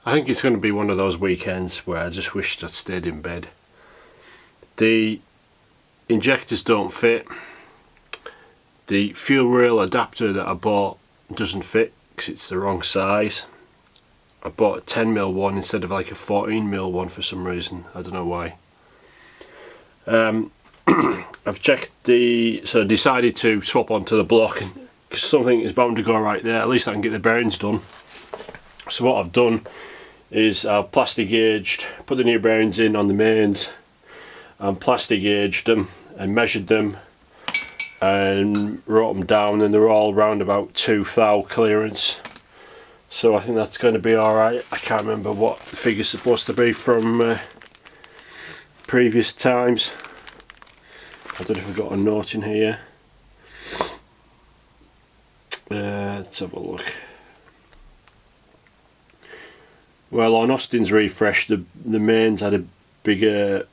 I think it's going to be one of those weekends where I just wished I'd stayed in bed. The injectors don't fit. The fuel rail adapter that I bought doesn't fit because it's the wrong size. I bought a 10mm one instead of like a 14mm one for some reason. I don't know why. I've checked so decided to swap onto the block because something is bound to go right there. At least I can get the bearings done. So what I've done is I've plastic gauged, put the new bearings in on the mains, and plastic gauged them and measured them and wrote them down, and they're all round about 2 thou clearance. So I think that's going to be alright. I can't remember what the figure's supposed to be from previous times. I don't know if I've got a note in here. Let's have a look. Well, on Austin's refresh, the mains had a bigger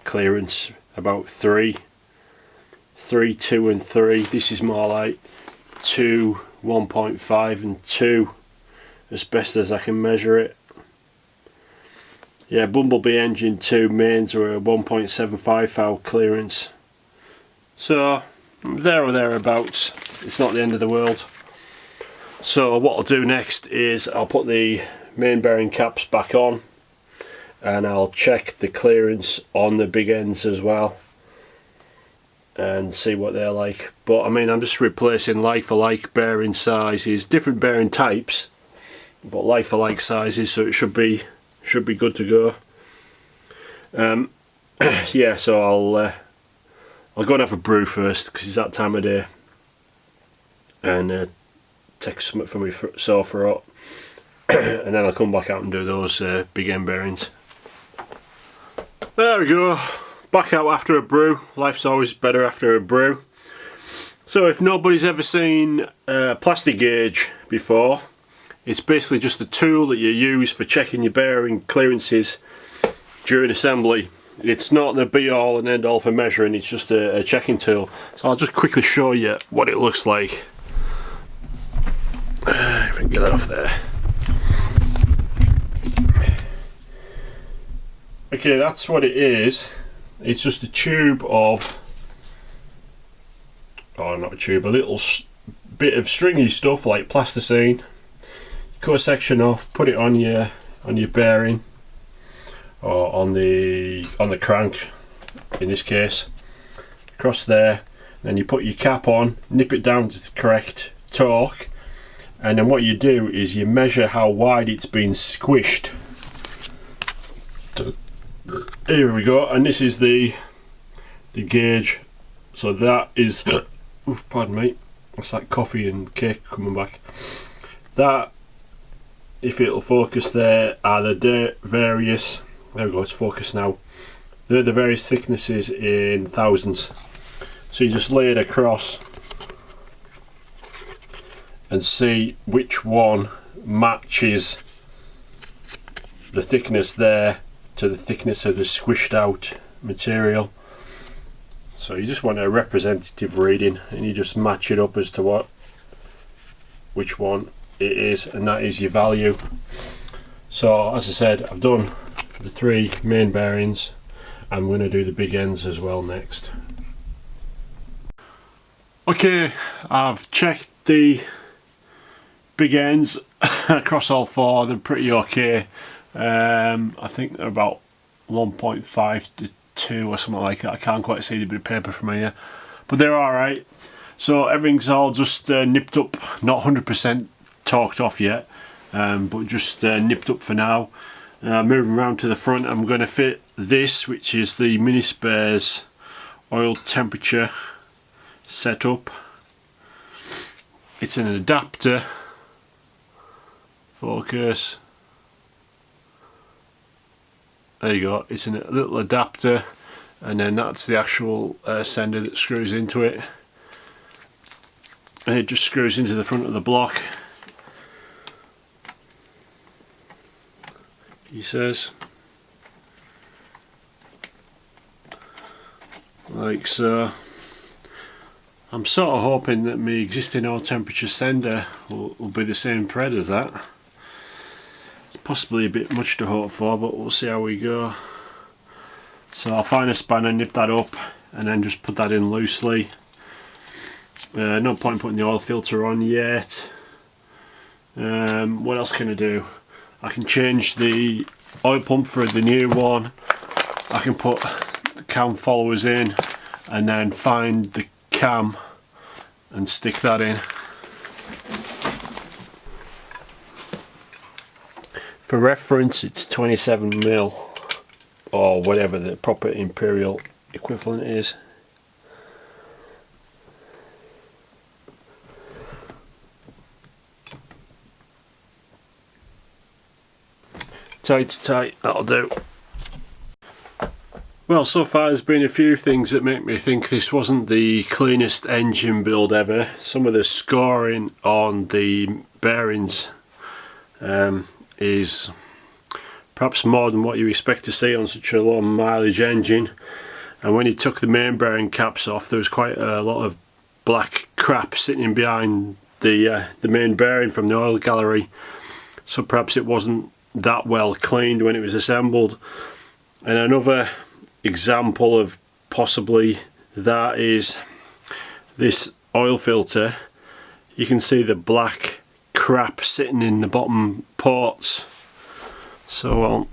clearance, about 3, 2 and 3. This is more like 2, 1.5 and 2, as best as I can measure it. Yeah, Bumblebee engine 2 mains were 1.75 thou clearance. So, there or thereabouts. It's not the end of the world. So what I'll do next is I'll put the main bearing caps back on, and I'll check the clearance on the big ends as well and see what they're like. But I mean, I'm just replacing like for like bearing sizes, different bearing types, but like for like sizes, so it should be good to go. Yeah, so I'll go and have a brew first because it's that time of day, and take something from my sore throat, and then I'll come back out and do those big end bearings. There we go, back out after a brew. Life's always better after a brew. So if nobody's ever seen a plastic gauge before, it's basically just a tool that you use for checking your bearing clearances during assembly. It's not the be all and end all for measuring, it's just a checking tool. So I'll just quickly show you what it looks like. If I can get that off there. Okay, that's what it is. It's just a tube of, oh, not a tube, a little bit of stringy stuff like plasticine. Cut a section off, put it on your bearing, or on the crank in this case, across there. Then you put your cap on, nip it down to the correct torque, and then what you do is you measure how wide it's been squished. Here we go, and this is the gauge. So that is, oof, pardon me, it's like coffee and cake coming back. That, if it'll focus there, are the various, there we go, it's focused now. They're the various thicknesses in thousands. So you just lay it across and see which one matches the thickness there to the thickness of the squished out material. So you just want a representative reading, and you just match it up as to which one it is, and that is your value. So as I said, I've done the 3 main bearings. I'm going to do the big ends as well next. Okay, I've checked the big ends across all 4. They're pretty okay. I think they're about 1.5 to 2 or something like that. I can't quite see the bit of paper from here, but they're alright. So everything's all just nipped up, not 100% torqued off yet, but just nipped up for now. Moving around to the front, I'm going to fit this, which is the mini spares oil temperature setup. It's an adapter. Focus. There you go, it's a little adapter, and then that's the actual sender that screws into it, and it just screws into the front of the block, he says, like so. I'm sort of hoping that my existing oil temperature sender will be the same pred as that. It's possibly a bit much to hope for, but we'll see how we go. So I'll find a spanner, nip that up, and then just put that in loosely. No point putting the oil filter on yet. What else can I do? I can change the oil pump for the new one. I can put the cam followers in and then find the cam and stick that in. For reference, it's 27mm or whatever the proper imperial equivalent is. Tight, that'll do. Well, so far there's been a few things that make me think this wasn't the cleanest engine build ever. Some of the scoring on the bearings is perhaps more than what you expect to see on such a low mileage engine. And when he took the main bearing caps off, there was quite a lot of black crap sitting behind the main bearing from the oil gallery. So perhaps it wasn't that well cleaned when it was assembled. And another example of possibly that is this oil filter. You can see the black crap sitting in the bottom ports. So well,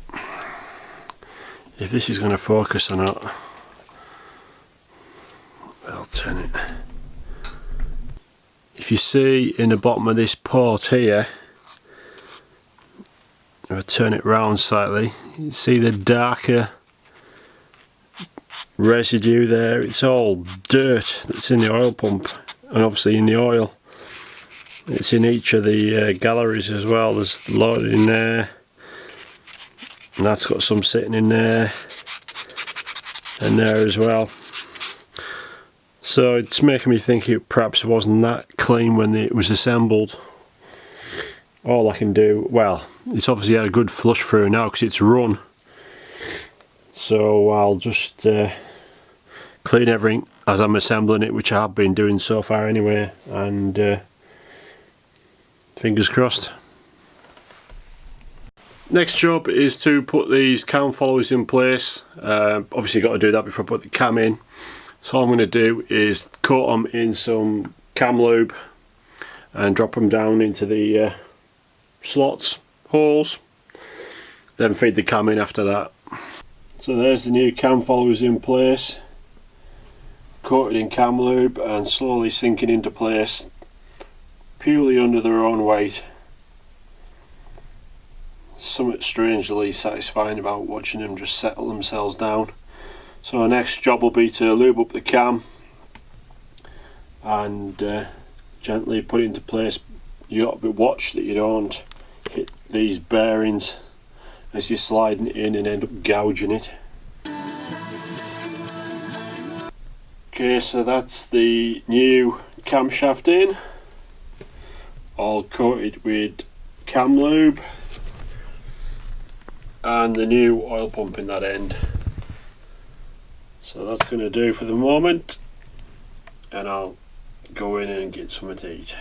if this is going to focus or not, I'll turn it. If you see in the bottom of this port here, if I turn it round slightly, you see the darker residue there. It's all dirt that's in the oil pump and obviously in the oil. It's in each of the galleries as well. There's loaded in there, and that's got some sitting in there and there as well. So it's making me think it perhaps wasn't that clean when it was assembled. All I can do, well, it's obviously had a good flush through now because it's run. So I'll just clean everything as I'm assembling it, which I have been doing so far anyway, and fingers crossed. Next job is to put these cam followers in place. Obviously got to do that before I put the cam in. So all I'm going to do is coat them in some cam lube and drop them down into the slots, holes, then feed the cam in after that. So there's the new cam followers in place, coated in cam lube and slowly sinking into place purely under their own weight. Something strangely satisfying about watching them just settle themselves down. So our next job will be to lube up the cam and gently put it into place. You got to watch that you don't hit these bearings as you're sliding it in and end up gouging it. Okay, so that's the new camshaft in, all coated with cam lube, and the new oil pump in that end. So that's going to do for the moment, and I'll go in and get something to eat.